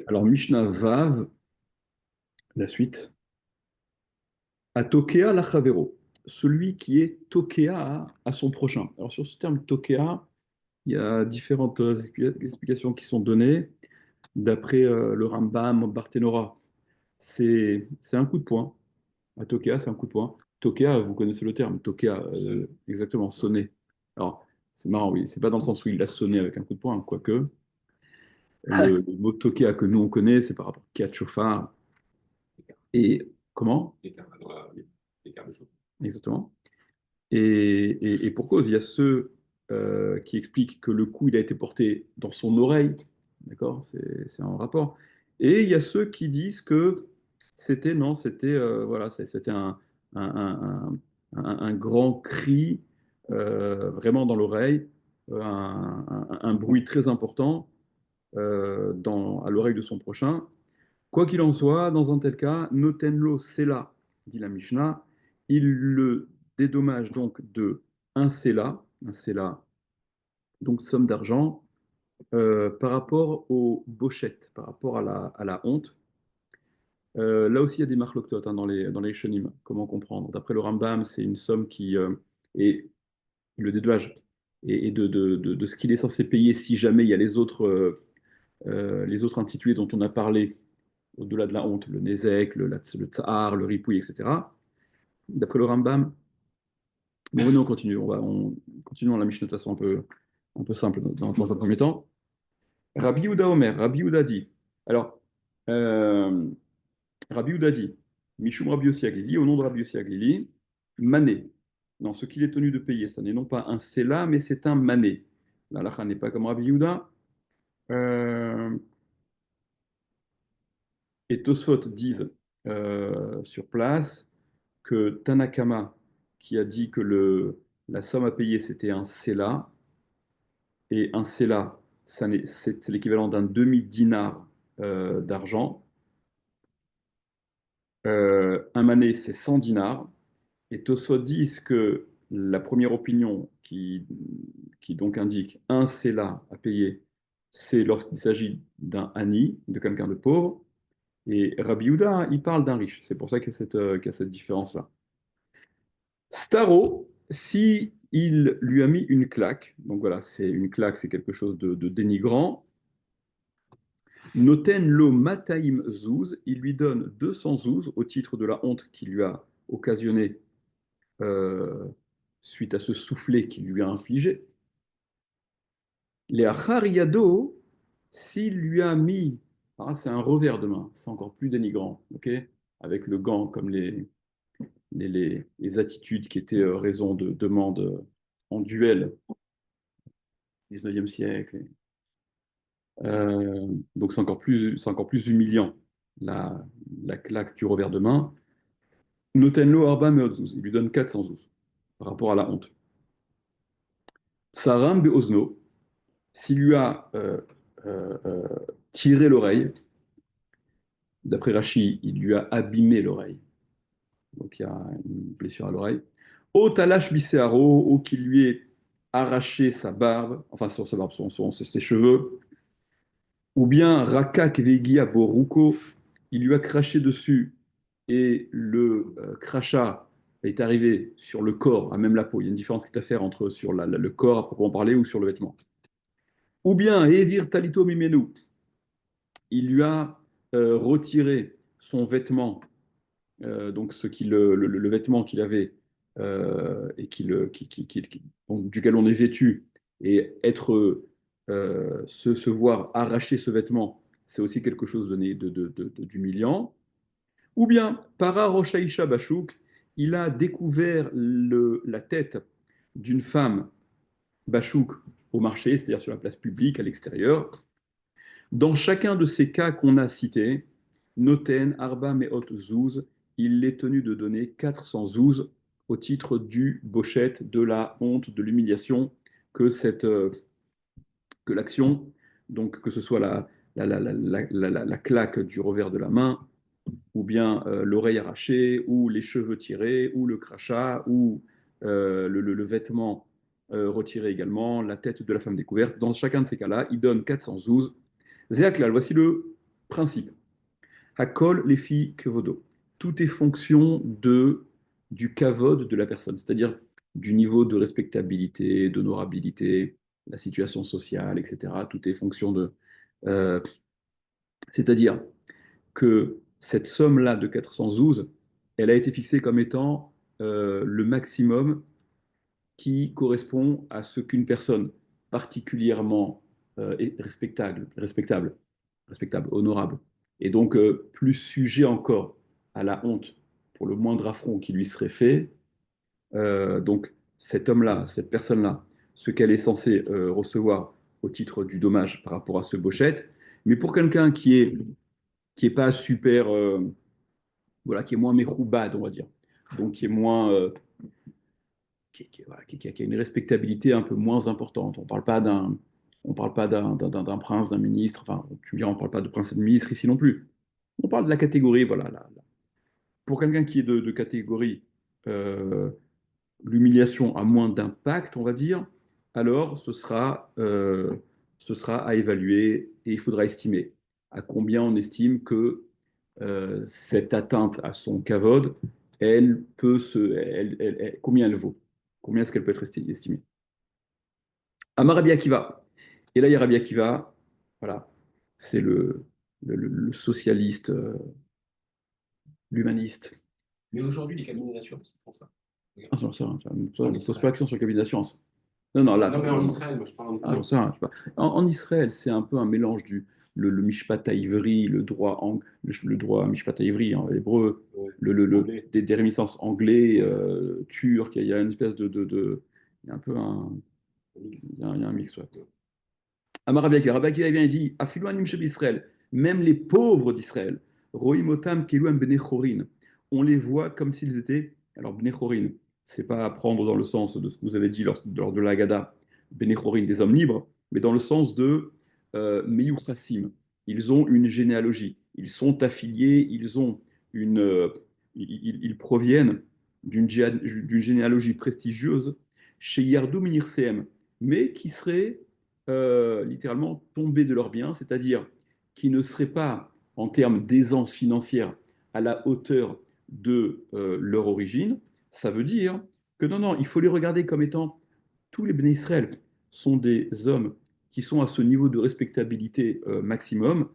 Alors, Mishnah Vav, la suite. Atokea lachavero, celui qui est tokea à son prochain. Alors, sur ce terme tokea, il y a différentes explications qui sont données. D'après le Rambam, Barthénora, c'est un coup de poing. Atokea, c'est un coup de poing. Tokea, vous connaissez le terme. Tokea, exactement, sonner. Alors, c'est marrant, oui. C'est pas dans le sens où il l'a sonné avec un coup de poing, quoique. Le mot tokea que nous on connaît, c'est par rapport à Kiat Shofar. Et comment? Exactement. Et pour cause, il y a ceux qui expliquent que le coup, il a été porté dans son oreille, d'accord? C'est un rapport. Et il y a ceux qui disent que c'était, non, c'était voilà, c'était un grand cri vraiment dans l'oreille, un bruit très important à l'oreille de son prochain. Quoi qu'il en soit, dans un tel cas, notenlo sela, dit la Mishnah, il le dédommage donc de un sela, donc somme d'argent, par rapport aux bochettes, par rapport à la honte. Là aussi, il y a des marloktot dans les shonim. Comment comprendre? D'après le Rambam, c'est une somme qui est le dédommage et de ce qu'il est censé payer si jamais il y a les autres intitulés dont on a parlé au-delà de la honte, le Nézek, le Tsar, le Ripouille, etc. D'après le Rambam, bon, venez, on continue. On continue la Mishnah de façon un peu simple dans un premier temps. Rabbi Yehuda Omer, Rabbi Yehuda dit. Alors, euh, Rabbi Yehuda dit, Mishum Rabbi Yossi Aglili, au nom de Rabbi Yossi Aglili, mané. Non, ce qu'il est tenu de payer, ça n'est non pas un sela, mais c'est un mané. La lacha n'est pas comme Rabbi Yehuda. Euh, et Tosfot disent sur place que Tanakama, qui a dit que la somme à payer c'était un sela, et un sela, c'est l'équivalent d'un demi-dinar d'argent. Un mané, c'est 100 dinars. Et Tosfot disent que la première opinion qui donc indique un sela à payer, c'est lorsqu'il s'agit d'un ani, de quelqu'un de pauvre. Et Rabbi Yehuda, il parle d'un riche. C'est pour ça qu'il y a cette différence-là. Staro, si il lui a mis une claque, donc voilà, c'est une claque, c'est quelque chose de dénigrant. Noten lo mataim zouz, il lui donne 200 zouz au titre de la honte qu'il lui a occasionné euh, suite à ce soufflet qu'il lui a infligé. Les achariado, s'il lui a mis, ah, c'est un revers de main, c'est encore plus dénigrant, ok? Avec le gant comme les attitudes qui étaient raison de demande en duel 19e siècle. Donc c'est encore plus humiliant, la, la claque du revers de main. Notenlo arba meotzuz, il lui donne 400 zouz par rapport à la honte. Tsaram beozno, s'il lui a euh, tiré l'oreille, d'après Rachi, il lui a abîmé l'oreille, donc il y a une blessure à l'oreille. O talash bisearo, ou qu'il lui ait arraché sa barbe, enfin sa barbe, ses cheveux, ou bien Rakak Vegia Boruko, il lui a craché dessus et le crachat est arrivé sur le corps, à même la peau. Il y a une différence qui est à faire entre sur le corps à proprement parler ou sur le vêtement. Ou bien Evir Talito Mimenu, il lui a retiré son vêtement, donc le vêtement qu'il avait et donc, duquel on est vêtu, et se voir arracher ce vêtement, c'est aussi quelque chose d'humiliant. Ou bien, para Roshaisha Bashouk, il a découvert la tête d'une femme Bashouk au marché, c'est-à-dire sur la place publique, à l'extérieur. Dans chacun de ces cas qu'on a cités, Noten, Arba, Meot, Zouz, il est tenu de donner 400 zouz au titre du bochette, de la honte, de l'humiliation que, que l'action, donc que ce soit la claque du revers de la main, ou bien l'oreille arrachée, ou les cheveux tirés, ou le crachat, ou le vêtement retiré également, la tête de la femme découverte. Dans chacun de ces cas-là, il donne 400 zouz. Zéaklal, voici Principe. Hakol les filles kevodo. Tout est fonction du kavod de la personne, c'est-à-dire du niveau de respectabilité, d'honorabilité, la situation sociale, etc. Tout est fonction de. euh, C'est-à-dire que cette somme-là de 412, elle a été fixée comme étant le maximum qui correspond à ce qu'une personne particulièrement respectable, honorable, et donc plus sujet encore à la honte pour le moindre affront qui lui serait fait. Donc cet homme-là, cette personne-là, ce qu'elle est censée recevoir au titre du dommage par rapport à ce Bochette, mais pour quelqu'un qui est pas super, voilà, qui est moins méchoubad, on va dire, donc qui est moins voilà, qui a une respectabilité un peu moins importante. On parle pas d'un prince, d'un ministre. Enfin, tu me diras, on parle pas de prince et de ministre ici non plus. On parle de la catégorie, voilà. Pour quelqu'un qui est de catégorie, euh, l'humiliation a moins d'impact, on va dire. Alors ce sera à évaluer et il faudra estimer à combien on estime que cette atteinte à son kavod, combien elle vaut, combien est-ce qu'elle peut être estimée. Amar Rabbi Akiva. Et là, il y a Rabbi Akiva, voilà, c'est le socialiste, l'humaniste. Mais aujourd'hui, les cabinets d'assurance font ça. Ah, Regarde. ça En ne pose pas Israël. l'action sur le cabinet d'assurance. Non, non, là, Non, attends, mais non, en non. Israël, moi je parle Ah, en j'en sais rien, je sais pas. En Israël, c'est un peu un mélange le mishpat ivri, le droit mishpat ivri en hébreu, anglais. des réminiscences anglais, turcs. Il y a une espèce il y a un peu il y a un mix. Ouais. Amar Rabbi Akiva, Rabbi Akiva vient et dit, Afilu anim sheb Israël, même les pauvres d'Israël, roim otam kelu bnei chorin, on les voit comme s'ils étaient, alors bnei chorin, c'est pas à prendre dans le sens de ce que vous avez dit lors de la Haggadah, bnei chorin, des hommes libres, mais dans le sens de meyuchasim. Ils ont une généalogie, ils sont affiliés, ils proviennent d'une généalogie prestigieuse chez Yardou Minirseem, mais qui serait littéralement tomber de leurs biens, c'est-à-dire qui ne seraient pas, en termes d'aisance financière, à la hauteur de leur origine. Ça veut dire que non, non, il faut les regarder comme étant tous les béné Israël sont des hommes qui sont à ce niveau de respectabilité maximum,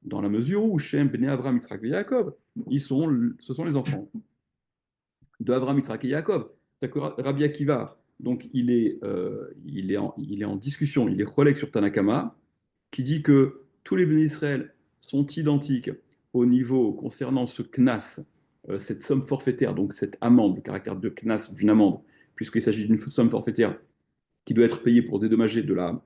dans la mesure où Shem, Bnei Avraham, Yitzhak et Yaakov, ce sont les enfants de Avraham, Yitzhak et Yaakov. Rabbi Akiva, donc il est en discussion, il est relègue sur Tanakama, qui dit que tous les bénis Israël sont identiques au niveau concernant ce knas, cette somme forfaitaire, donc cette amende, le caractère de knas d'une amende, puisqu'il s'agit d'une somme forfaitaire qui doit être payée pour dédommager de la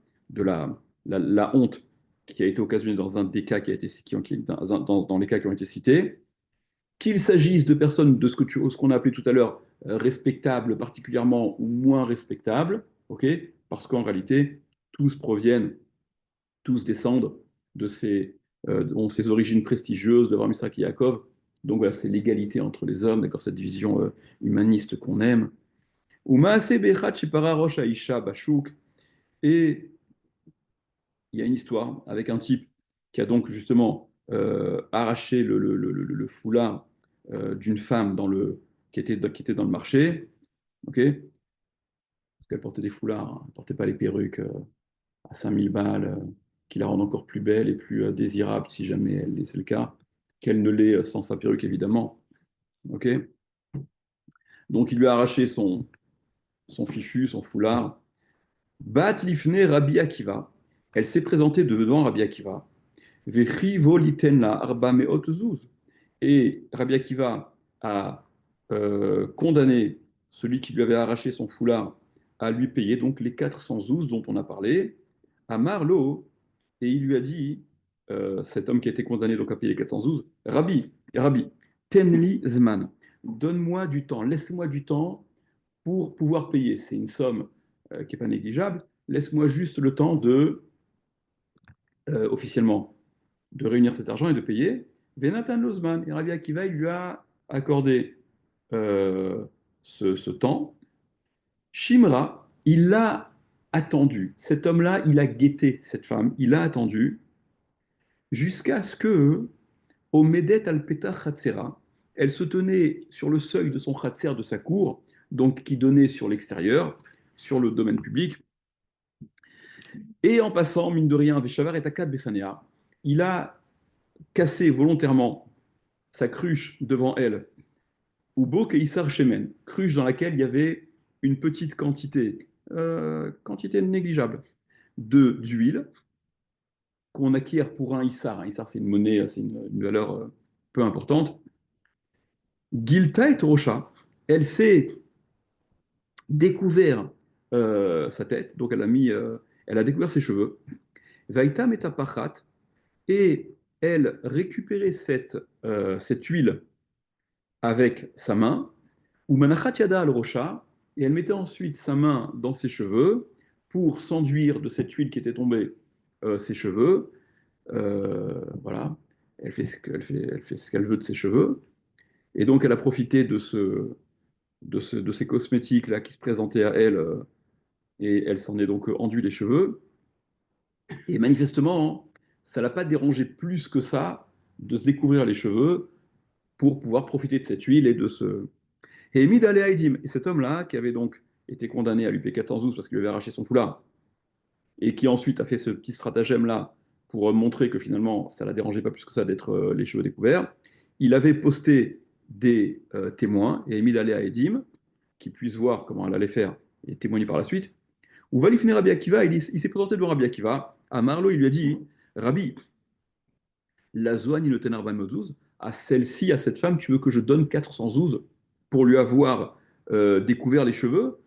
honte qui a été occasionnée dans un des cas dans les cas qui ont été cités, qu'il s'agisse de personnes de ce qu'on a appelé tout à l'heure respectables particulièrement ou moins respectables, ok, parce qu'en réalité, tous proviennent, tous descendent de ont ces origines prestigieuses de Isaac et Yaakov. Donc voilà, c'est l'égalité entre les hommes, d'accord, cette vision humaniste qu'on aime. Et il y a une histoire avec un type qui a donc justement arraché le foulard d'une femme qui était dans le marché, ok? Parce qu'elle portait des foulards, hein, elle ne portait pas les perruques à 5000 balles, qui la rendent encore plus belle et plus désirable si jamais c'est le cas, qu'elle ne l'est sans sa perruque évidemment, ok? Donc il lui a arraché son fichu, son foulard. Bat lifne Rabbi Akiva. Elle s'est présentée devant Rabbi Akiva. Vechi voliten la arba meot zuz. Et Rabbi Akiva a condamné celui qui lui avait arraché son foulard à lui payer donc les 400 zouz dont on a parlé, à Marlo, et il lui a dit, cet homme qui a été condamné donc à payer les 400 zouz, Rabbi, tenli zman, donne-moi du temps, laisse-moi du temps pour pouvoir payer. C'est une somme qui n'est pas négligeable. Laisse-moi juste le temps officiellement, de réunir cet argent et de payer. Venatan Lozman, et Rabbi Akiva, il lui a accordé euh, ce temps. Shimra, il l'a attendu. Cet homme-là, il a guetté cette femme, il a attendu. jusqu'à ce que, au Medet al-Petah Chatzera, elle se tenait sur le seuil de son Chatzer, de sa cour, donc qui donnait sur l'extérieur, sur le domaine public, et en passant, mine de rien, Veshavar et Akad Befanea, il a cassé volontairement sa cruche devant elle, ou Bo Keisar Shemen, cruche dans laquelle il y avait une petite quantité négligeable d'huile qu'on acquiert pour un Issar. Un Issar, c'est une monnaie, c'est une valeur peu importante. Gilta et Rocha, elle s'est découvert sa tête, donc elle a découvert ses cheveux. Vaïta Metapachat, et elle récupérait cette huile avec sa main, ou Manachat Yada al Rocha, et elle mettait ensuite sa main dans ses cheveux pour s'enduire de cette huile qui était tombée ses cheveux. Voilà, elle fait ce qu'elle veut de ses cheveux. Et donc elle a profité de ces cosmétiques-là qui se présentaient à elle, et elle s'en est donc enduit les cheveux. Et manifestement, ça l'a pas dérangé plus que ça de se découvrir les cheveux pour pouvoir profiter de cette huile et de ce... Et Emid Haïdim, et cet homme-là, qui avait donc été condamné à l'UP 412 parce qu'il avait arraché son foulard, et qui ensuite a fait ce petit stratagème-là pour montrer que finalement, ça ne la dérangeait pas plus que ça d'être les cheveux découverts, il avait posté des témoins, et Emid Haïdim, qui puisse voir comment elle allait faire et témoigner par la suite. Ou va finir Rabbi Akiva, il s'est présenté devant Rabbi Akiva. À Marlo, il lui a dit, Rabbi, la Zoani le Tenar Ban Mozouz, à celle-ci, à cette femme, tu veux que je donne 400 zouz pour lui avoir découvert les cheveux?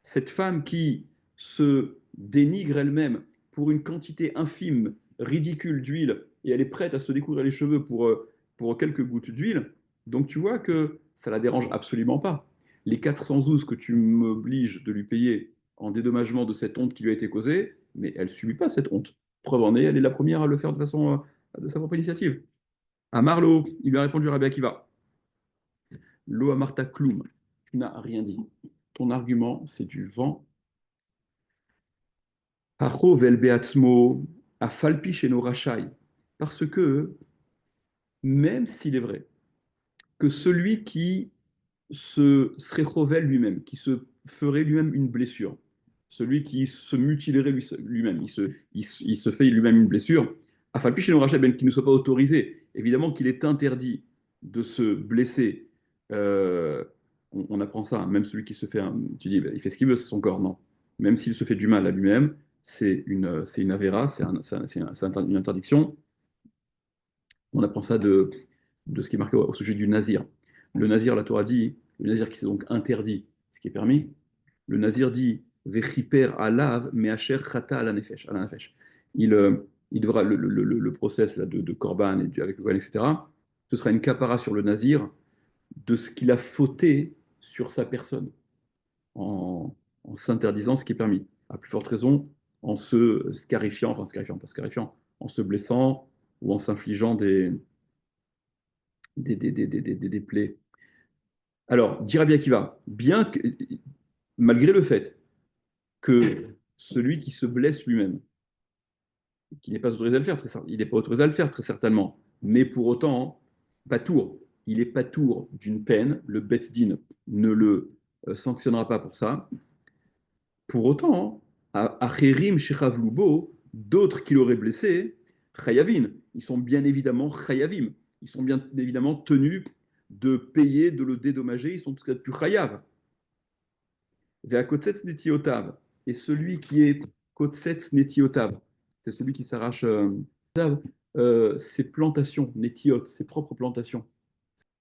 Cette femme qui se dénigre elle-même pour une quantité infime, ridicule d'huile, et elle est prête à se découvrir les cheveux pour quelques gouttes d'huile, donc tu vois que ça la dérange absolument pas. Les 400 zouz que tu m'obliges de lui payer en dédommagement de cette honte qui lui a été causée, mais elle ne subit pas cette honte. Preuve en est, elle est la première à le faire de sa propre initiative. À Marlo, il lui a répondu Rabbi Akiva. Lo amarta kloum, tu n'as rien dit. Ton argument, c'est du vent. Acho vel beatzmo, a falpi chez nos rachai. Parce que, même s'il est vrai que celui qui se serait chovel lui-même, qui se ferait lui-même une blessure, celui qui se mutilerait lui-même, il se fait lui-même une blessure, a falpi chez nos rachai, ben, qui ne soit pas autorisé. Évidemment qu'il est interdit de se blesser. On apprend ça, hein. Même celui qui se fait tu dis, ben, il fait ce qu'il veut, c'est son corps, non. Même s'il se fait du mal à lui-même, c'est une avéra, une interdiction. On apprend ça de ce qui est marqué au sujet du nazir. Le nazir, la Torah dit, le nazir qui s'est donc interdit, ce qui est permis, le nazir dit, Vechiper alav meacher chata ala nefesh, ala nefesh. Il devra, le process là, de Korban et avec le Kohen, etc., ce sera une capara sur le nazir de ce qu'il a fauté sur sa personne, en s'interdisant ce qui est permis. À plus forte raison, en se scarifiant, enfin scarifiant, pas scarifiant, en se blessant ou en s'infligeant des plaies. Alors, dit Rabbi Akiva, bien que, malgré le fait que celui qui se blesse lui-même, qui n'est pas autorisé à le faire, il n'est pas autorisé à le faire très certainement, mais pour autant, patour, il est patour d'une peine, le Bet Din ne le sanctionnera pas pour ça. Pour autant, Acherim Shechavlubo, d'autres qui l'auraient blessé, Chayavin, ils sont bien évidemment Chayavim, ils sont bien évidemment tenus de payer, de le dédommager, ils sont tout à fait plus Chayav. Ve'akotsetz netiotav, et celui qui est kotsetz netiotav, c'est celui qui s'arrache ses plantations, netiot, ses propres plantations.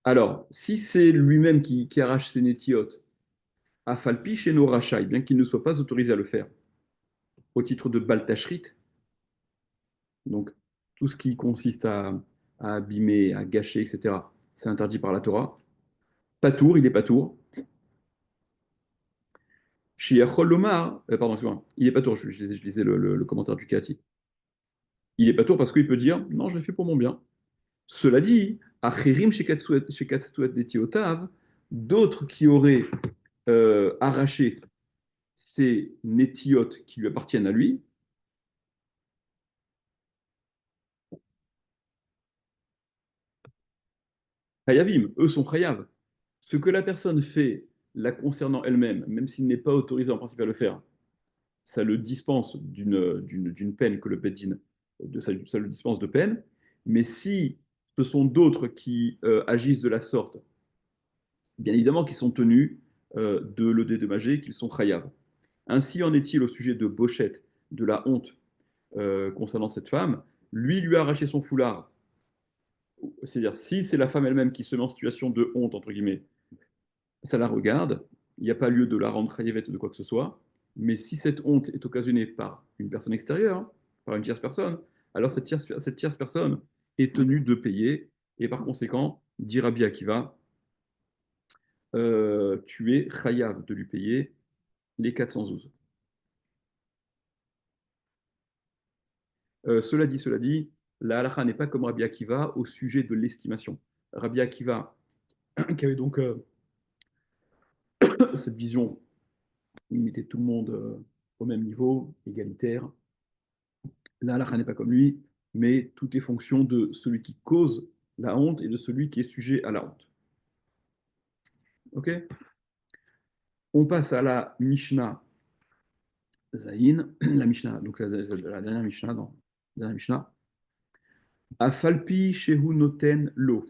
Alors, si c'est lui-même qui arrache ses netiot, afalpi chez nos rachai, bien qu'il ne soit pas autorisé à le faire, au titre de baltachrit, donc tout ce qui consiste à abîmer, à gâcher, etc., c'est interdit par la Torah. Patour, il est patour. Shiachol Lomar, pardon, excuse-moi, il est patour, je lisais le commentaire du Kati. Il est patour parce qu'il peut dire non, je l'ai fait pour mon bien. Cela dit, Acherim chez Katsuet Netiotav, d'autres qui auraient arraché ces netiotes qui lui appartiennent à lui, Chayavim, eux sont chayav. Ce que la personne fait la concernant elle-même, même s'il n'est pas autorisé en principe à le faire, ça le dispense d'une peine que le Beddin, ça le dispense de peine. Mais si ce sont d'autres qui agissent de la sorte, bien évidemment qu'ils sont tenus de le dédommager, qu'ils sont chayav. Ainsi en est-il au sujet de Bochette, de la honte concernant cette femme. Lui a arraché son foulard. C'est-à-dire, si c'est la femme elle-même qui se met en situation de honte, entre guillemets, ça la regarde, il n'y a pas lieu de la rendre chayevette de quoi que ce soit. Mais si cette honte est occasionnée par une personne extérieure, hein, par une tierce personne, alors cette tierce personne est tenue de payer. Et par conséquent, dit Rabbi Akiva, tu es chayav de lui payer les 412. Cela dit, la halakha n'est pas comme Rabbi Akiva au sujet de l'estimation. Rabbi Akiva, qui avait donc cette vision où il mettait tout le monde au même niveau, égalitaire, la halakha n'est pas comme lui, mais tout est fonction de celui qui cause la honte et de celui qui est sujet à la honte. Ok. On passe à la Mishnah Zayin, la Mishnah, donc la dernière Mishnah dans la dernière Mishnah. Afalpi shehu noten lo,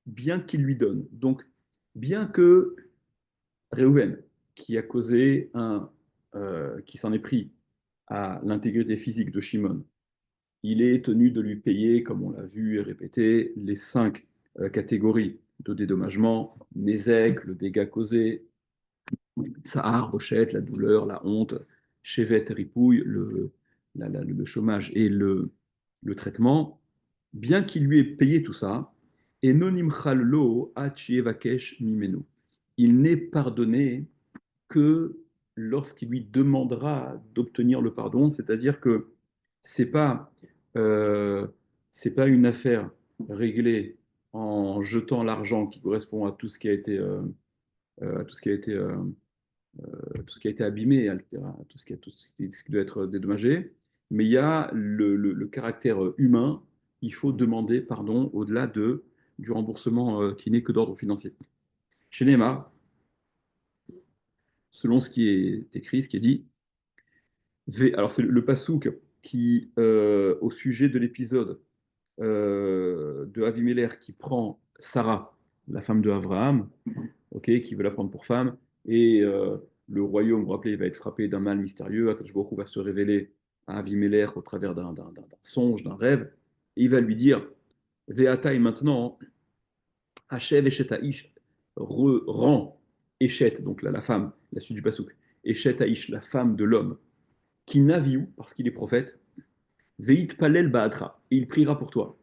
bien qu'il lui donne. Donc, bien que Réhouven, qui a causé qui s'en est pris à l'intégrité physique de Shimon, il est tenu de lui payer, comme on l'a vu et répété, les 5 catégories de dédommagement: Nézek, le dégât causé; Tsahar, Rochette, la douleur, la honte; Chevet, ripouille, le chômage et le traitement. Bien qu'il lui ait payé tout ça, et nonimchal lo achievakesh mimenu, il n'est pardonné que lorsqu'il lui demandera d'obtenir le pardon, c'est-à-dire que c'est pas euh, c'est pas une affaire réglée en jetant l'argent qui correspond à tout ce qui a été à tout ce qui a été tout ce qui a été abîmé, à tout ce qui doit être dédommagé, mais il y a le caractère humain. Il faut demander pardon au-delà du remboursement qui n'est que d'ordre financier. Chez Neymar, selon ce qui est écrit, ce qui est dit, alors c'est le pasouk qui, au sujet de l'épisode de Avimelech qui prend Sarah, la femme de Abraham, ok, qui veut la prendre pour femme, et le royaume, vous vous rappelez, il va être frappé d'un mal mystérieux. Akadosh Baruch Hu va se révéler à Avimelech au travers d'un songe, d'un rêve, et il va lui dire, Veata, et maintenant, Hachev Eshet Aish, rend Eshet, donc la femme, la suite du pasouk, Eshet Aish, la femme de l'homme, qui naviou, parce qu'il est prophète, Veit Palel Baatra, et il priera pour toi.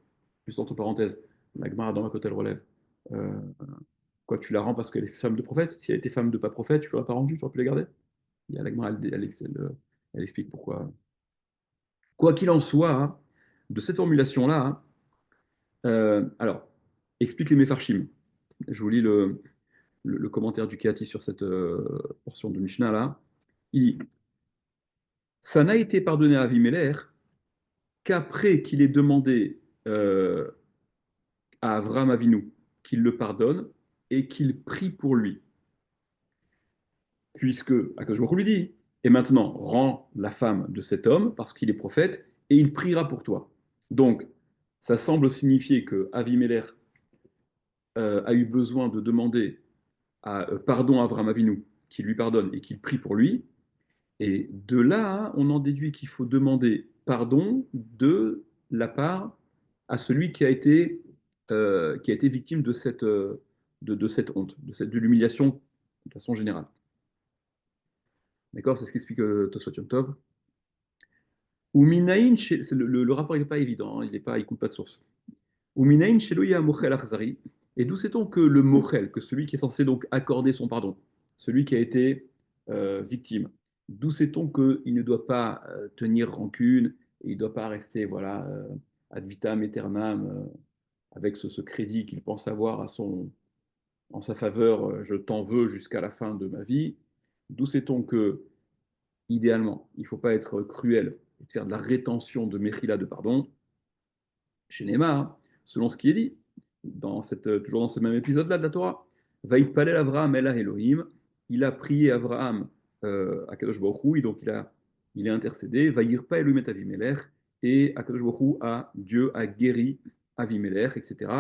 Juste entre parenthèses, la Gemara dans la côte, elle relève. Euh, Quoi, tu la rends parce qu'elle est femme de prophète? Si elle était femme de pas prophète, tu l'aurais pas rendue, tu aurais pu la garder? Il y a la Gemara, elle explique pourquoi. Quoi qu'il en soit, hein, de cette formulation-là, hein, alors, explique les Mefarshim. Je vous lis le commentaire du Kéati sur cette portion de Mishnah-là. Il dit, ça n'a été pardonné à Avimelech qu'après qu'il ait demandé à Avram Avinu qu'il le pardonne et qu'il prie pour lui. Puisque Akadosh Baruch Hu lui dit, et maintenant, rends la femme de cet homme parce qu'il est prophète et il priera pour toi. Donc, ça semble signifier que Avimelech a eu besoin de demander pardon à Avram Avinu, qu'il lui pardonne et qu'il prie pour lui. Et de là, on en déduit qu'il faut demander pardon de la part à celui qui a été victime de cette honte, de l'humiliation de façon générale. D'accord? C'est ce qu'explique Tosfot Yom Tov. Ou minaïn, le rapport n'est pas évident, hein, il coule pas de source. Ou minaïn sheloya mochel achzari. Et d'où sait-on que le mochel, que celui qui est censé donc accorder son pardon, celui qui a été victime, d'où sait-on qu'il ne doit pas tenir rancune, et il ne doit pas rester voilà, ad vitam aeternam avec ce crédit qu'il pense avoir en sa faveur, je t'en veux jusqu'à la fin de ma vie. D'où sait-on que idéalement, il ne faut pas être cruel et faire de la rétention de Mechila de pardon. Chez Neymar, selon ce qui est dit, toujours dans ce même épisode-là de la Torah. Vaïtpalel Avraham el Elohim, il a prié Avraham à Kadosh Baruch Hu, et donc il a intercédé. Vaïrpa Elohim et Avimelech, et Akadosh Baruch Hu Dieu a guéri Avimelech, etc.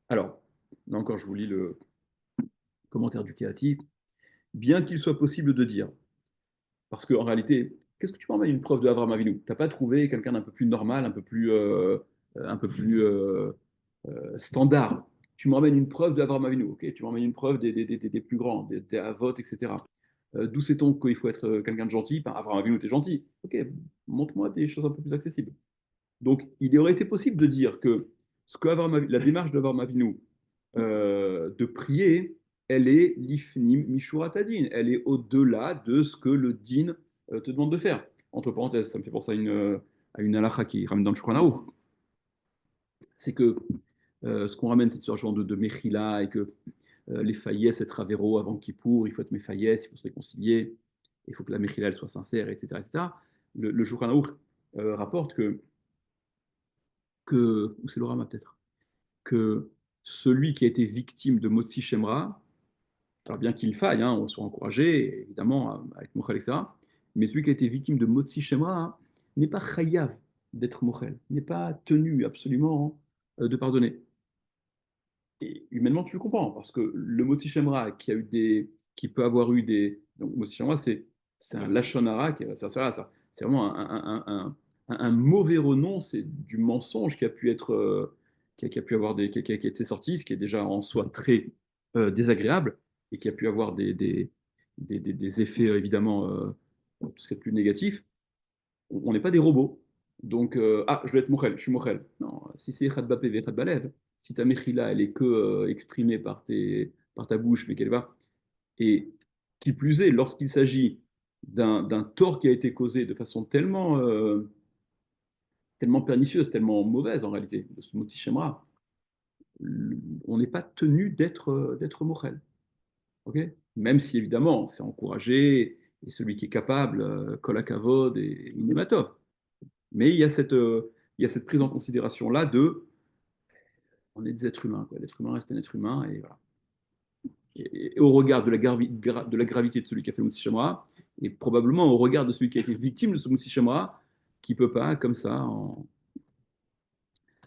Alors, là encore, je vous lis le commentaire du Kehati. Bien qu'il soit possible de dire, parce qu'en réalité, qu'est-ce que tu m'emmènes une preuve de Avraham Avinu? Tu n'as pas trouvé quelqu'un d'un peu plus normal, un peu plus standard. Tu me ramènes une preuve d'Avraham Avinu, ok? Tu me ramènes une preuve des plus grands, des Avot, etc. D'où sait-on qu'il faut être quelqu'un de gentil? Ben, Avraham Avinu, t'es gentil. Ok, montre-moi des choses un peu plus accessibles. Donc, il aurait été possible de dire que la démarche d'Avraham Avinu de prier, elle est l'ifnim mishuratadin, elle est au-delà de ce que le din te demande de faire. Entre parenthèses, ça me fait penser à une halakha qui ramène dans le Shulchan Aruch. C'est que ce qu'on ramène, c'est ce genre de Mechila, et que les faillesses être avéro avant Kippour, il faut être méfaillès, il faut se réconcilier, il faut que la Mechila elle soit sincère, etc. etc. Le Shulchan Aruch rapporte ou c'est le Rama peut-être, que celui qui a été victime de Motsi Shemra, alors bien qu'il faille, hein, on soit encouragé, évidemment, avec Mochel, etc., mais celui qui a été victime de Motsi Shemra n'est pas chayav d'être Mochel, n'est pas tenu absolument de pardonner. Et humainement, tu le comprends, parce que le Motsi Shemra qui peut avoir eu des. Donc, Motsi Shemra, c'est un Lachon Hara, c'est vraiment un mauvais renom, c'est du mensonge qui a pu être. Qui a pu avoir qui a été sorti, ce qui est déjà en soi très désagréable, et qui a pu avoir des effets, évidemment, tout ce qui est plus négatif. On n'est pas des robots. Donc, je vais être Mochel, je suis Mochel. Non, si c'est Echad Bapé et Echad Balev, si ta Mechila, elle est que exprimée par ta bouche, mais qu'elle va. Et qui plus est, lorsqu'il s'agit d'un tort qui a été causé de façon tellement pernicieuse, tellement mauvaise en réalité, de ce moti Shemra, on n'est pas tenu d'être Mochel. Ok, même si évidemment c'est encouragé, et celui qui est capable, Kol HaKavod et Inematov. Mais il y a cette prise en considération-là on est des êtres humains, quoi. L'être humain reste un être humain, et voilà. Et au regard de la gravité de celui qui a fait Moussi Shamra, et probablement au regard de celui qui a été victime de ce Moussi Shamra, qui ne peut pas, comme ça.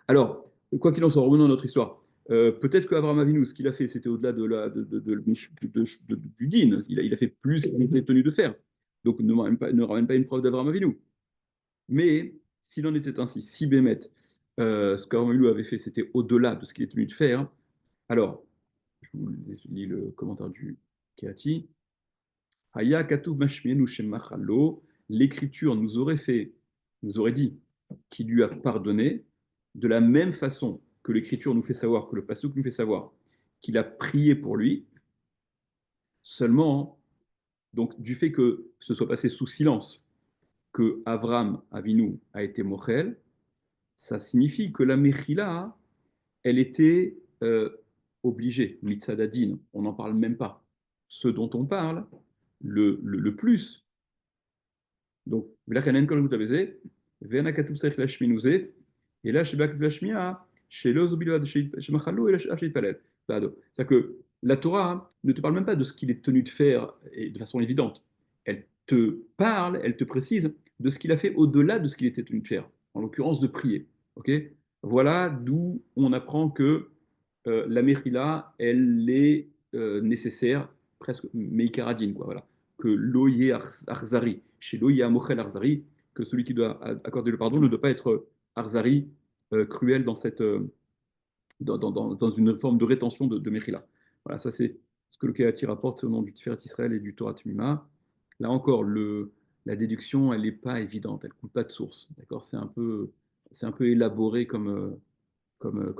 Alors, quoi qu'il en soit, revenons à notre histoire. Peut-être qu'Abraham Avinu, ce qu'il a fait, c'était au-delà du din. Il a fait plus qu'il était tenu de faire. Donc, ne ramène pas une preuve d'Abraham Avinu. Mais s'il en était ainsi, si Bémet, ce qu'Armelou avait fait, c'était au-delà de ce qu'il est tenu de faire, alors, je vous lis le commentaire du Kéati. Haya Katuv Mashmienu Shemachalo, l'Écriture nous aurait dit qu'il lui a pardonné, de la même façon que l'Écriture nous fait savoir, que le Passouk nous fait savoir, qu'il a prié pour lui, seulement, donc du fait que ce soit passé sous silence, que Avram Avinu a été Mochel, ça signifie que la Mechila, elle était obligée, mitzadadin, on n'en parle même pas. Ce dont on parle, le plus, donc, ולכן כל הגות בזה, ואין הכתוב צריך להשמין וזה, אלא שבכתוב להשמיע, שלא זו בלבד שמחלו, אלא שאף שיתפלל. C'est-à-dire que la Torah ne te parle même pas de ce qu'il est tenu de faire et de façon évidente. Elle te parle, elle te précise de ce qu'il a fait au-delà de ce qu'il était tenu de faire, en l'occurrence de prier. Ok, voilà d'où on apprend que la Mechila, elle est nécessaire, presque meikaradine, quoi. Voilà. Que l'oye arzari, chez l'oye amochel arzari, que celui qui doit accorder le pardon ne doit pas être arzari, cruel dans une forme de rétention de Mechila. Voilà, ça c'est ce que le Kéati rapporte au nom du Tiferet Israël et du Torah Tmima. Là encore, la déduction, elle n'est pas évidente, elle ne coule pas de source. D'accord, c'est un peu élaboré comme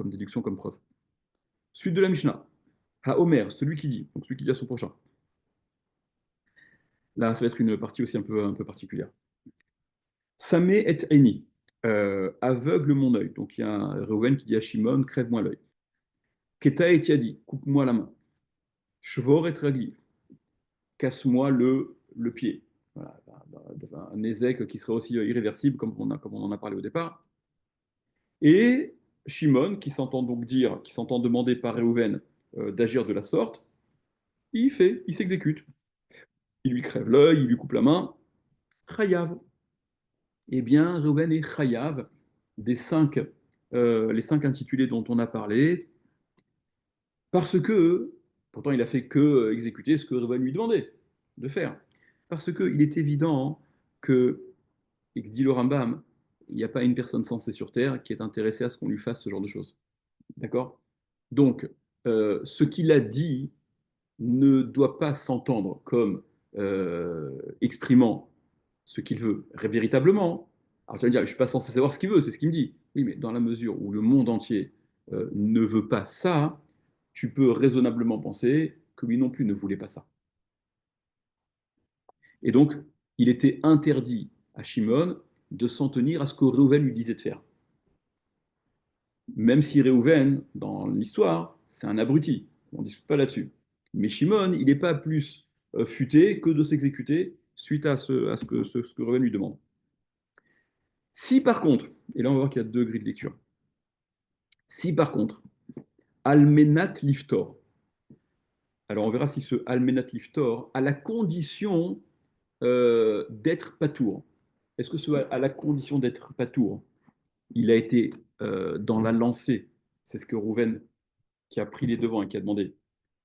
déduction, comme preuve. Suite de la Mishnah. Ha-Omer, celui qui dit, donc celui qui dit à son prochain. Là, ça va être une partie aussi un peu particulière. Samé et Eni, aveugle mon œil. Donc il y a un Reuven qui dit à Shimon, crève-moi l'œil. Keta et Tiadi, coupe-moi la main. Shvor et Ragli, casse-moi le pied. Voilà, un ézec qui serait aussi irréversible, comme on en a parlé au départ. Et Shimon, qui s'entend demander par Réhouven d'agir de la sorte, il s'exécute. Il lui crève l'œil, il lui coupe la main. Chayav. Eh bien, Réhouven est Chayav des les cinq intitulés dont on a parlé, parce que, pourtant il a fait que exécuter ce que Réhouven lui demandait de faire. Parce qu'il est évident que, et que dit le Rambam, il n'y a pas une personne sensée sur Terre qui est intéressée à ce qu'on lui fasse ce genre de choses. D'accord? Donc, ce qu'il a dit ne doit pas s'entendre comme exprimant ce qu'il veut véritablement. Alors tu vas me dire, je ne suis pas censé savoir ce qu'il veut, c'est ce qu'il me dit. Oui, mais dans la mesure où le monde entier ne veut pas ça, tu peux raisonnablement penser que lui non plus ne voulait pas ça. Et donc, il était interdit à Shimon de s'en tenir à ce que Réhouven lui disait de faire. Même si Réhouven, dans l'histoire, c'est un abruti. On ne discute pas là-dessus. Mais Shimon, il n'est pas plus futé que de s'exécuter suite ce que Réhouven lui demande. Si par contre, et là on va voir qu'il y a deux grilles de lecture, si par contre, Almenat Liftor, alors on verra si ce Almenat Liftor a la condition d'être patour. Est-ce que ce à la condition d'être patour, il a été dans la lancée, c'est ce que Rouven qui a pris les devants et qui a demandé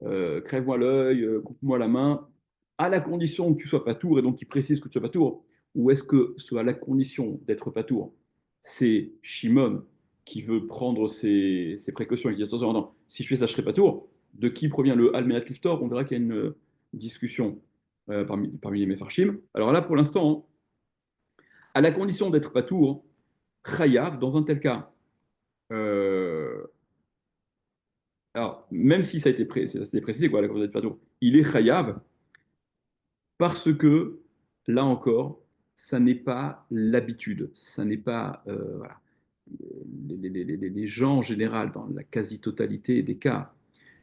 crève-moi l'œil, coupe-moi la main, à la condition que tu sois pas tour, et donc il précise que tu sois pas tour, ou est-ce que ce à la condition d'être pas tour, c'est Shimon qui veut prendre ses précautions et qui dit attention, non, si je fais ça, je serai pas tour. De qui provient le Almenat Liftor? On verra qu'il y a une discussion parmi les Mefarshim. Alors là, pour l'instant, à la condition d'être pas tour, Chayav, dans un tel cas, euh, alors, même si ça a été précisé, quoi, la cause d'être Patour, il est chayav parce que, là encore, ça n'est pas l'habitude, ça n'est pas. Voilà. Les gens en général, dans la quasi-totalité des cas,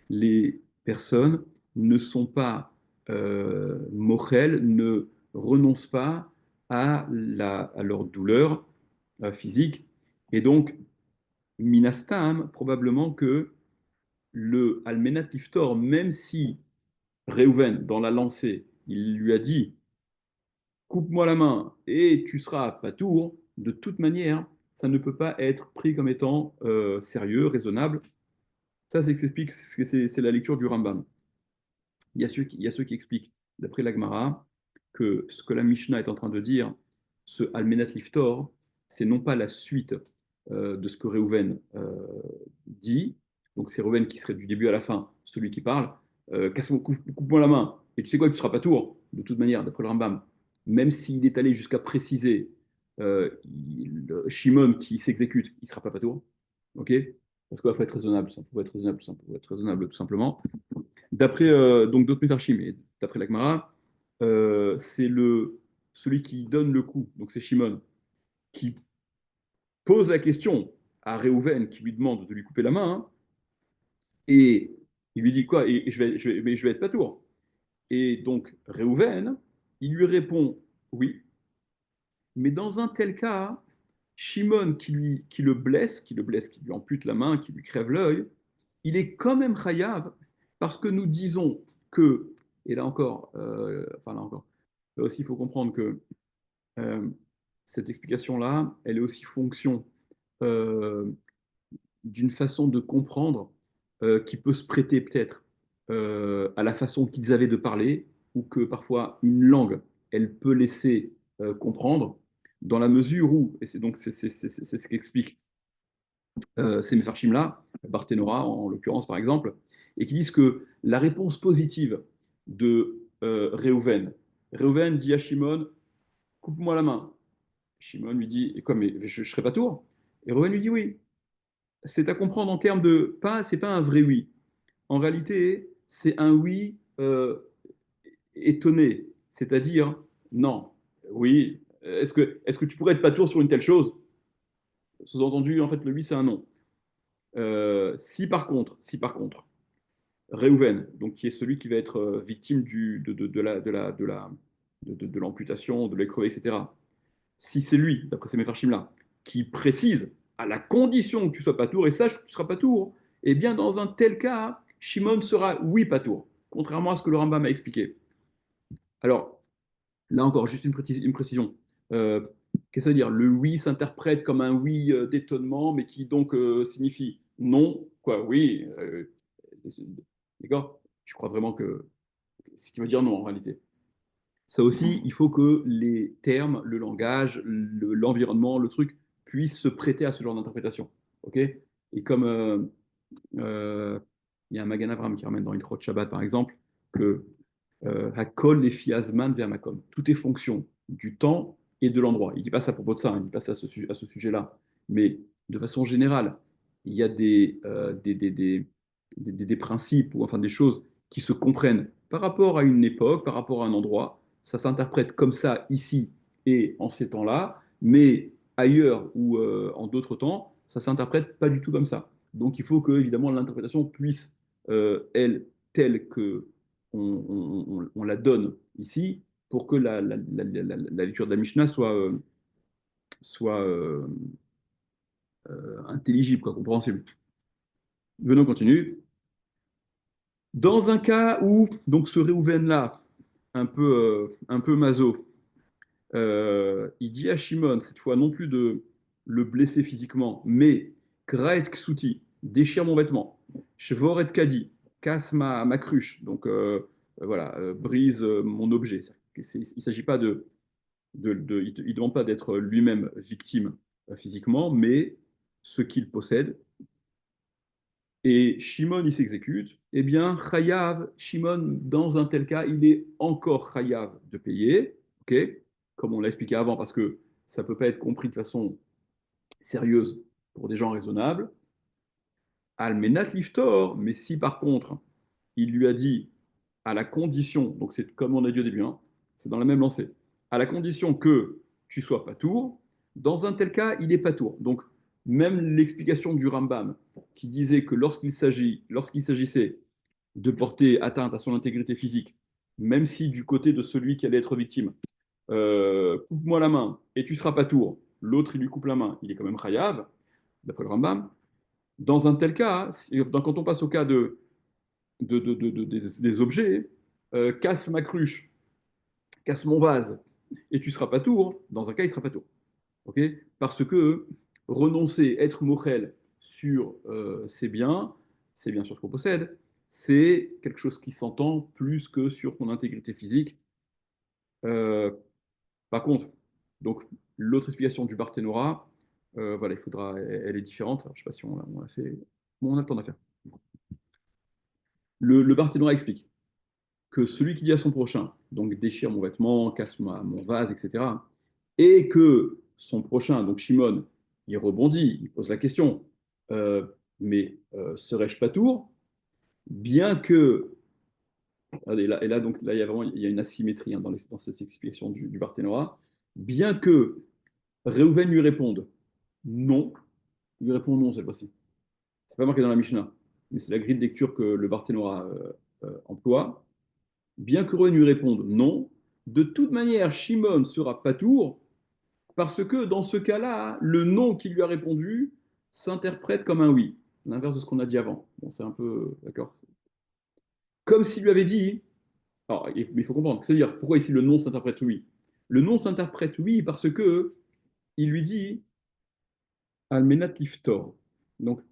les personnes ne sont pas mochel, ne renoncent pas à leur douleur physique. Et donc, minastam, probablement que le Almenat Liftor, même si Réhouven, dans la lancée, il lui a dit coupe-moi la main et tu seras pas tour, de toute manière, ça ne peut pas être pris comme étant sérieux, raisonnable. Ça, c'est que s'explique, c'est la lecture du Rambam. Il y a ceux qui expliquent, d'après l'Agmara, que ce que la Mishnah est en train de dire, ce Almenat Liftor, c'est non pas la suite de ce que Réhouven dit, donc c'est Réhouven qui serait du début à la fin celui qui parle, coupe-moi la main, et tu sais quoi, tu ne seras pas tour, de toute manière, d'après le Rambam, même s'il est allé jusqu'à préciser Shimon qui s'exécute, il ne sera pas tour, ok? Parce qu'il faut être raisonnable, ça faut être raisonnable, ça faut être raisonnable tout simplement. D'après donc d'autres métarchimes, et d'après l'Agmara, c'est celui qui donne le coup, donc c'est Shimon, qui pose la question à Réhouven, qui lui demande de lui couper la main, hein, et il lui dit quoi? Mais je vais être pas tour. Et donc Réhouven, il lui répond oui, mais dans un tel cas, Shimon qui le blesse, qui lui ampute la main, qui lui crève l'œil, il est quand même chayav parce que nous disons que, et là encore, là aussi il faut comprendre que euh, cette explication-là, elle est aussi fonction euh, d'une façon de comprendre qui peut se prêter peut-être à la façon qu'ils avaient de parler, ou que parfois une langue, elle peut laisser comprendre, dans la mesure où, et c'est ce qu'explique ces Mefarchim-là, Barthénora en l'occurrence par exemple, et qui disent que la réponse positive de Réhouven dit à Shimon, coupe-moi la main. Shimon lui dit, et quoi, mais je ne serai pas tour? Et Réhouven lui dit oui. C'est à comprendre en termes de, pas, c'est pas un vrai oui. En réalité, c'est un oui étonné, c'est-à-dire non, oui. Est-ce que tu pourrais être pas tour sur une telle chose? Sous-entendu, en fait, le oui, c'est un non. Si par contre, Réhouven, donc qui est celui qui va être victime de l'amputation, de l'écrevée, etc. Si c'est lui, d'après ces méfarchim là, qui précise à la condition que tu sois patour, et sache que tu ne seras pas tour, eh bien, dans un tel cas, Shimon sera oui patour, contrairement à ce que le Rambam a expliqué. Alors, là encore, juste une précision. Euh, Qu'est-ce que ça veut dire? Le oui s'interprète comme un oui d'étonnement, mais qui donc signifie non, quoi, oui. D'accord? Je crois vraiment que c'est ce qui veut dire non en réalité. Ça aussi, il faut que les termes, le langage, l'environnement, le truc puissent se prêter à ce genre d'interprétation. Ok? Et comme euh, il y a un Magan Avraham qui ramène dans une Shabbat, par exemple, que Hakol les fiazman vers Makom. Tout est fonction du temps et de l'endroit. Il ne dit pas ça pour votre ça, il ne dit pas ça à ce sujet-là. Mais de façon générale, il y a des principes ou enfin des choses qui se comprennent par rapport à une époque, par rapport à un endroit. Ça s'interprète comme ça ici et en ces temps-là, mais ailleurs ou en d'autres temps, ça s'interprète pas du tout comme ça. Donc il faut que évidemment l'interprétation puisse, elle, telle que on la donne ici pour que la lecture de la Mishnah soit intelligible, quoi, compréhensible. Venons, on continue. Dans un cas où donc ce Réhouven-là, un peu maso, il dit à Shimon, cette fois non plus de le blesser physiquement, mais Kraet Ksuti, déchire mon vêtement, Shvor et Kadi, casse ma cruche, donc voilà, brise mon objet. Il ne s'agit pas il ne demande pas d'être lui-même victime physiquement, mais ce qu'il possède. Et Shimon, il s'exécute. Eh bien, Chayav, Shimon, dans un tel cas, il est encore Chayav de payer, ok, comme on l'a expliqué avant, parce que ça ne peut pas être compris de façon sérieuse pour des gens raisonnables. Almenat liftor, mais si par contre, il lui a dit à la condition, donc c'est comme on a dit au début, hein, c'est dans la même lancée, à la condition que tu sois patour, dans un tel cas, il est patour. Donc, même l'explication du Rambam qui disait que lorsqu'il s'agissait de porter atteinte à son intégrité physique, même si du côté de celui qui allait être victime, coupe-moi la main et tu seras patour, l'autre il lui coupe la main, il est quand même chayav, d'après le Rambam. Dans un tel cas, quand on passe au cas des objets, casse ma cruche, casse mon vase, et tu seras pas tour, dans un cas, il sera pas tour. Okay, parce que renoncer, être mochel sur ses biens sur ce qu'on possède, c'est quelque chose qui s'entend plus que sur ton intégrité physique. Euh, Par contre, donc l'autre explication du Barthénora, voilà, elle est différente. Alors, je ne sais pas si on l'a fait. Bon, on a le temps d'en faire. Le Barthénora explique que celui qui dit à son prochain, donc déchire mon vêtement, casse mon vase, etc., et que son prochain, donc Shimon, il rebondit, il pose la question, euh, mais serais-je pas tour? Bien que, et là, donc, là, il y a une asymétrie hein, dans cette explication du Barthénora, bien que Réhouven lui réponde non, il lui répond non cette fois-ci. C'est pas marqué dans la Mishnah, mais c'est la grille de lecture que le Barthénora emploie. Bien que Ren lui réponde non, de toute manière, Shimon sera patour parce que dans ce cas-là, le non qu'il lui a répondu s'interprète comme un oui, l'inverse de ce qu'on a dit avant. Bon, c'est un peu. D'accord. Comme s'il lui avait dit. Alors, mais il faut comprendre. C'est-à-dire, pourquoi ici le non s'interprète oui? Le non s'interprète oui parce que il lui dit Almenat liftor. Donc,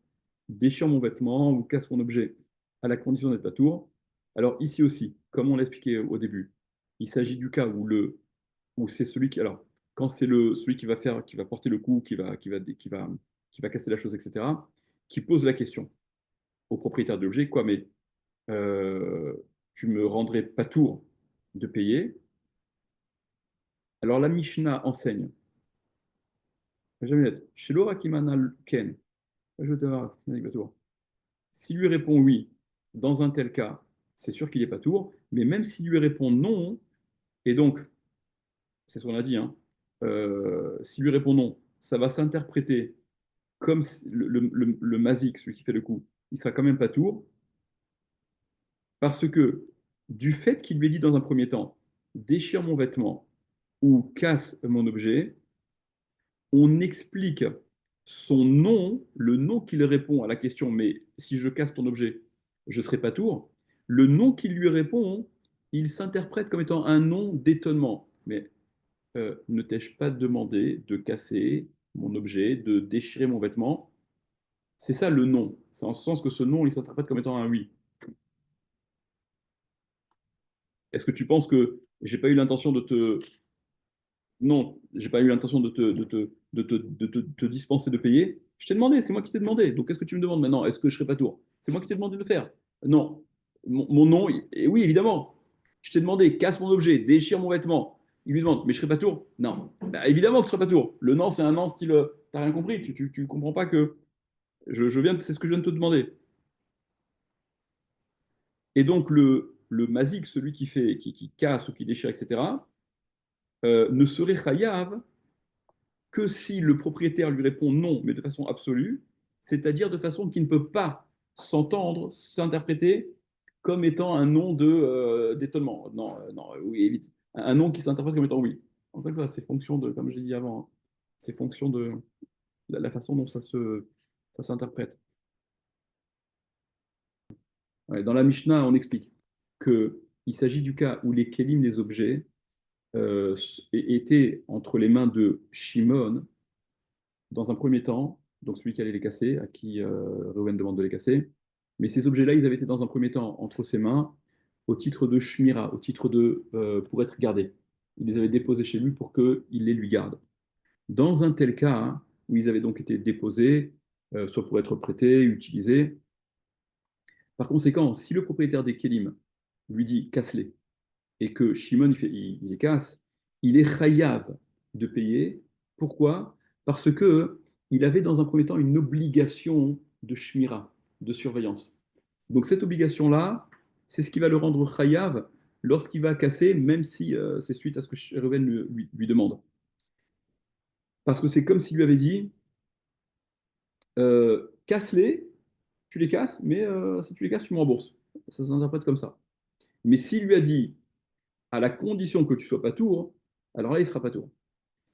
déchire mon vêtement ou casse mon objet à la condition d'être patour. Alors, ici aussi, comme on l'a expliqué au début, il s'agit du cas où c'est celui qui, alors, quand c'est celui qui va porter le coup, qui va casser la chose, etc., qui pose la question au propriétaire de l'objet, quoi, mais euh, tu me rendrais pas tour de payer. Alors la Mishnah enseigne, chez Laura Kimanal Ken, je te s'il lui répond oui, dans un tel cas, c'est sûr qu'il est pas tour, mais même s'il lui répond non, et donc c'est ce qu'on a dit, hein, s'il lui répond non, ça va s'interpréter comme le Mazik, celui qui fait le coup, il sera quand même pas tour, parce que du fait qu'il lui ait dit dans un premier temps, déchire mon vêtement ou casse mon objet, on explique son nom, le nom qu'il répond à la question, mais si je casse ton objet, je serai pas tour, le nom qu'il lui répond, il s'interprète comme étant un nom d'étonnement. Mais ne t'ai-je pas demandé de casser mon objet, de déchirer mon vêtement? C'est ça le nom. C'est en ce sens que ce nom, il s'interprète comme étant un oui. Est-ce que tu penses que j'ai pas eu l'intention de te... Non, j'ai pas eu l'intention de te dispenser de payer. Je t'ai demandé, c'est moi qui t'ai demandé. Donc qu'est-ce que tu me demandes maintenant? Est-ce que je serai pas tour? C'est moi qui t'ai demandé de le faire. Non. Mon nom, et oui, évidemment. Je t'ai demandé, casse mon objet, déchire mon vêtement. Il lui demande, mais je serai pas tour? Non. Bah, évidemment que tu seras pas tour. Le non, c'est un non style, t'as rien compris. Tu comprends pas que c'est ce que je viens de te demander. Et donc le mazik, celui qui casse ou qui déchire, etc., ne serait chayav que si le propriétaire lui répond non, mais de façon absolue, c'est-à-dire de façon qui ne peut pas s'entendre, s'interpréter comme étant un non d'étonnement. Non, non, oui, évite. Un non qui s'interprète comme étant oui. En fait, voilà, c'est fonction de, comme j'ai dit avant, hein, c'est fonction de la façon dont ça s'interprète. Ouais, dans la Mishnah, on explique qu'il s'agit du cas où les kelim, les objets, étaient entre les mains de Shimon dans un premier temps, donc celui qui allait les casser, à qui Reuven demande de les casser. Mais ces objets-là, ils avaient été dans un premier temps entre ses mains au titre de Shmira, au titre de pour être gardés. Il les avait déposés chez lui pour qu'il les lui garde. Dans un tel cas, hein, où ils avaient donc été déposés, soit pour être prêtés, utilisés, par conséquent, si le propriétaire des Kélim lui dit casse-les, et que Shimon il les casse, il est chayav de payer. Pourquoi? Parce que il avait dans un premier temps une obligation de shmira, de surveillance. Donc cette obligation-là, c'est ce qui va le rendre chayav lorsqu'il va casser, même si c'est suite à ce que Reuven lui demande. Parce que c'est comme s'il lui avait dit, casse-les, tu les casses, mais si tu les casses, tu me rembourses. Ça s'interprète comme ça. Mais s'il lui a dit, à la condition que tu sois pas tour, alors là, il sera pas tour.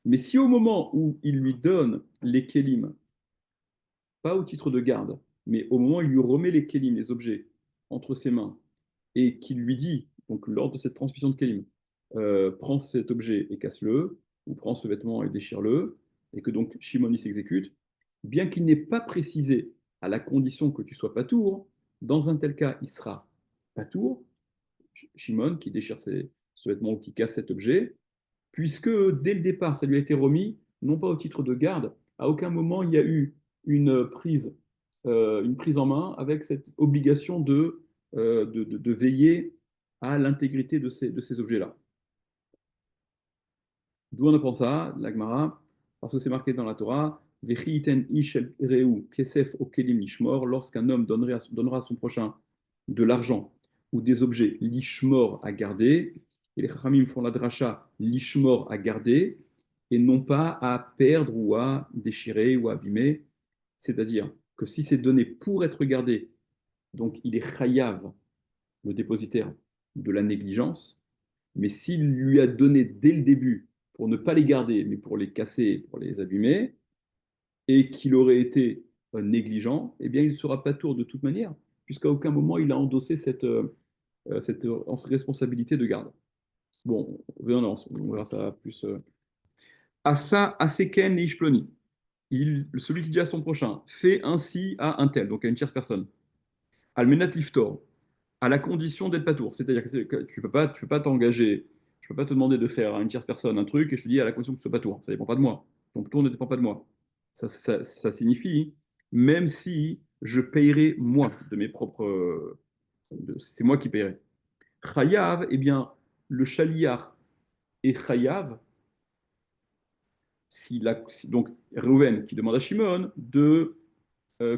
Mais si au moment où il lui donne les kélim, pas au titre de garde, mais au moment où il lui remet les kélim, les objets, entre ses mains, et qu'il lui dit, donc lors de cette transmission de kélim, prends cet objet et casse-le, ou prends ce vêtement et déchire-le, et que donc Shimon y s'exécute, bien qu'il n'ait pas précisé à la condition que tu sois pas tour, dans un tel cas, il sera pas tour, Shimon qui déchire ce vêtement ou qui casse cet objet, puisque dès le départ, ça lui a été remis, non pas au titre de garde, à aucun moment il y a eu une prise en main avec cette obligation de veiller à l'intégrité de ces objets-là. D'où on apprend ça, l'Agmara, parce que c'est marqué dans la Torah, Vechiiten ishel reu kesef okelim lishmor, lorsqu'un homme donnera à son prochain de l'argent ou des objets lishmor à garder, et les Chachamim font la dracha lishmor à garder, et non pas à perdre ou à déchirer ou à abîmer. C'est-à-dire que si c'est donné pour être gardé, donc il est chayav, le dépositaire, de la négligence, mais s'il lui a donné dès le début pour ne pas les garder, mais pour les casser, pour les abîmer, et qu'il aurait été négligent, eh bien, il ne sera pas tour de toute manière, puisqu'à aucun moment il a endossé cette responsabilité de garde. Bon, on verra ça plus. Asa aseken ishploni. Celui qui dit à son prochain, fait ainsi à un tel, donc à une tierce personne. Almenat liftor, à la condition d'être patour. C'est-à-dire que tu peux pas t'engager, je peux pas te demander de faire à une tierce personne un truc et je te dis à la condition que tu sois patour. Ça dépend pas de moi. Ton tour ne dépend pas de moi. Ça signifie, même si je payerai moi de mes propres, c'est moi qui payerai. Chayav, eh bien, le chaliar est chayav donc Reuven qui demande à Shimon de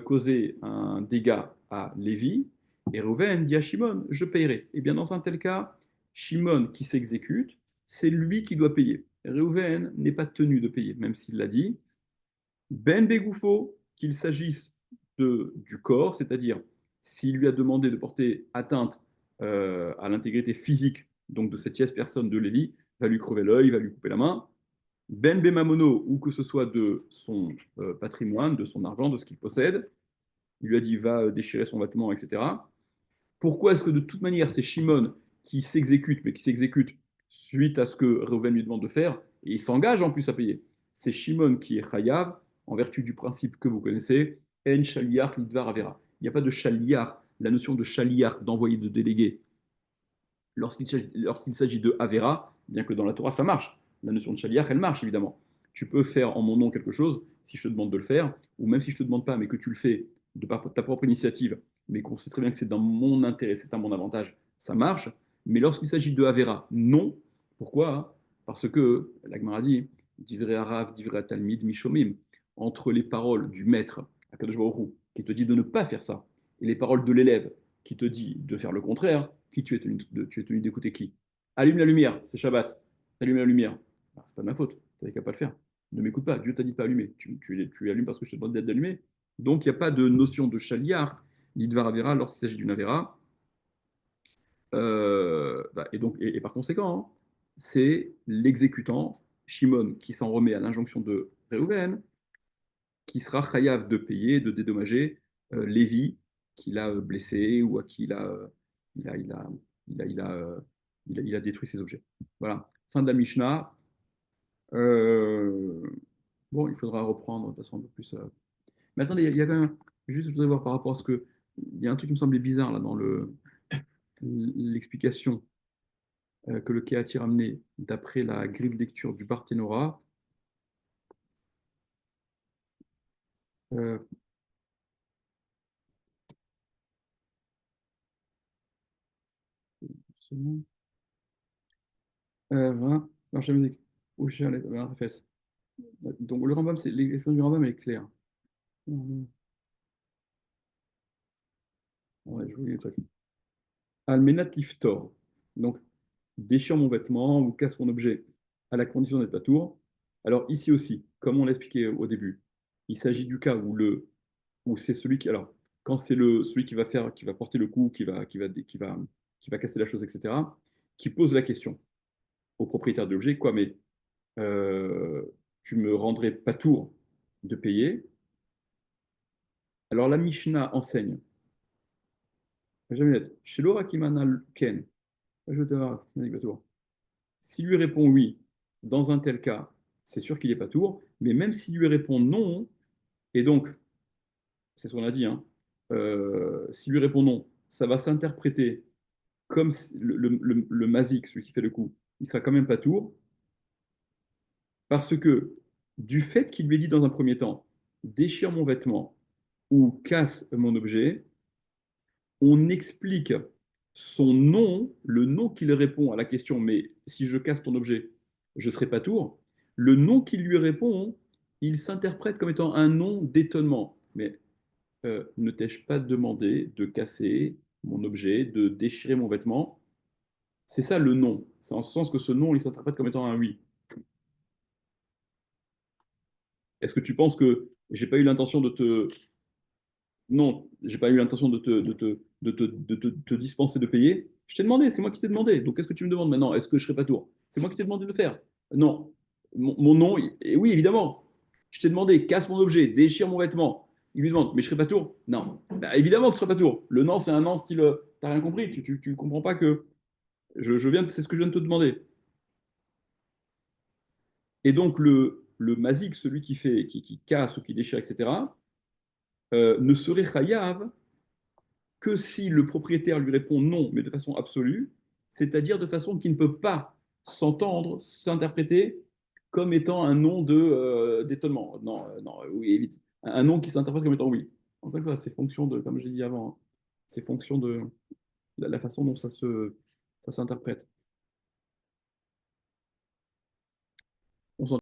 causer un dégât à Lévi, et Reuven dit à Shimon, je paierai. Et bien dans un tel cas, Shimon qui s'exécute, c'est lui qui doit payer. Reuven n'est pas tenu de payer, même s'il l'a dit. Ben Begoufo, qu'il s'agisse du corps, c'est-à-dire s'il lui a demandé de porter atteinte à l'intégrité physique donc de cette tierce personne de Lévi, va lui crever l'œil, va lui couper la main, Ben Bemamono, ou que ce soit de son patrimoine, de son argent, de ce qu'il possède, il lui a dit va déchirer son vêtement, etc. Pourquoi est-ce que de toute manière c'est Shimon qui s'exécute, mais qui s'exécute suite à ce que Reuven lui demande de faire, et il s'engage en plus à payer. C'est Shimon qui est chayav, en vertu du principe que vous connaissez, en shaliach lidvar avera. Il n'y a pas de shaliach, la notion de shaliach, d'envoyé de délégué, lorsqu'il s'agit de Avera, bien que dans la Torah ça marche, la notion de Shaliach, elle marche évidemment. Tu peux faire en mon nom quelque chose si je te demande de le faire, ou même si je ne te demande pas, mais que tu le fais de par ta propre initiative, mais qu'on sait très bien que c'est dans mon intérêt, c'est à mon avantage, ça marche. Mais lorsqu'il s'agit de Avera, non. Pourquoi? Parce que, la Gemara dit, Divrei Harav, Divrei Talmid, Mishomim, entre les paroles du maître, Akadosh Baruch Hu, qui te dit de ne pas faire ça, et les paroles de l'élève, qui te dit de faire le contraire, qui tu es tenu d'écouter qui? Allume la lumière, c'est Shabbat. Allume la lumière. Ah, c'est pas de ma faute, tu n'avais qu'à pas le faire. Ne m'écoute pas, Dieu t'a dit de pas allumer. Tu allumes parce que je te demande d'allumer. Donc il n'y a pas de notion de chaliar, ni de varavera lorsqu'il s'agit d'une avera. Et par conséquent, hein, c'est l'exécutant, Shimon, qui s'en remet à l'injonction de Réhouven, qui sera chayav de payer, de dédommager Lévi, qu'il a blessé ou à qui il a, il a, il a, il a, il a détruit ses objets. Voilà. Fin de la Mishnah. Euh, bon, il faudra reprendre de façon un peu plus. Mais attendez, il y a quand même. Juste, je voudrais voir par rapport à ce que. Il y a un truc qui me semblait bizarre là dans l'explication que le Kéati a amené d'après la grille de lecture du Barthénora. Euh, voilà. Marche la musique. Ou cher les fesses. Donc le Rambam, l'expression du Rambam, elle est claire. Ouais, je voulais le truc. Almenat liftor. Donc, déchire mon vêtement ou casse mon objet à la condition d'être patour. Alors ici aussi, comme on l'a expliqué au début, il s'agit du cas où c'est celui qui, alors, quand c'est celui qui va porter le coup, qui va casser la chose, etc., qui pose la question au propriétaire de l'objet, quoi, mais euh, tu me rendrais patour de payer. Alors la Mishnah enseigne, chez Laura Kimanal Ken, je te vois. S'il lui répond oui, dans un tel cas, c'est sûr qu'il n'est pas tour, mais même s'il lui répond non, et donc, c'est ce qu'on a dit, hein, s'il lui répond non, ça va s'interpréter comme si le Mazik, celui qui fait le coup, il sera quand même pas tour, parce que du fait qu'il lui ait dit dans un premier temps, déchire mon vêtement ou casse mon objet, on explique son nom, le nom qu'il répond à la question, mais si je casse ton objet, je ne serai pas tour. Le nom qu'il lui répond, il s'interprète comme étant un nom d'étonnement. Mais ne t'ai-je pas demandé de casser mon objet, de déchirer mon vêtement? C'est ça le nom. C'est en ce sens que ce nom, il s'interprète comme étant un oui. Est-ce que tu penses que j'ai pas eu l'intention de te non, j'ai pas eu l'intention de te dispenser de payer. Je t'ai demandé, c'est moi qui t'ai demandé. Donc qu'est-ce que tu me demandes maintenant? Est-ce que je serai pas tour? C'est moi qui t'ai demandé de le faire. Non. Mon nom, et oui, évidemment. Je t'ai demandé, casse mon objet, déchire mon vêtement. Il lui demande, mais je serai pas tour? Non. Bah, évidemment que tu seras pas tour. Le non, c'est un non style, t'as rien compris. Tu comprends pas que c'est ce que je viens de te demander. Et donc le mazik, celui qui casse ou qui déchire, etc., ne serait chayav que si le propriétaire lui répond non, mais de façon absolue, c'est-à-dire de façon qui ne peut pas s'entendre, s'interpréter comme étant un nom d'étonnement. Non, non, oui, évite. Un nom qui s'interprète comme étant oui. Encore une fois, c'est fonction de, comme j'ai dit avant, hein, c'est fonction de la façon dont ça s'interprète. On s'en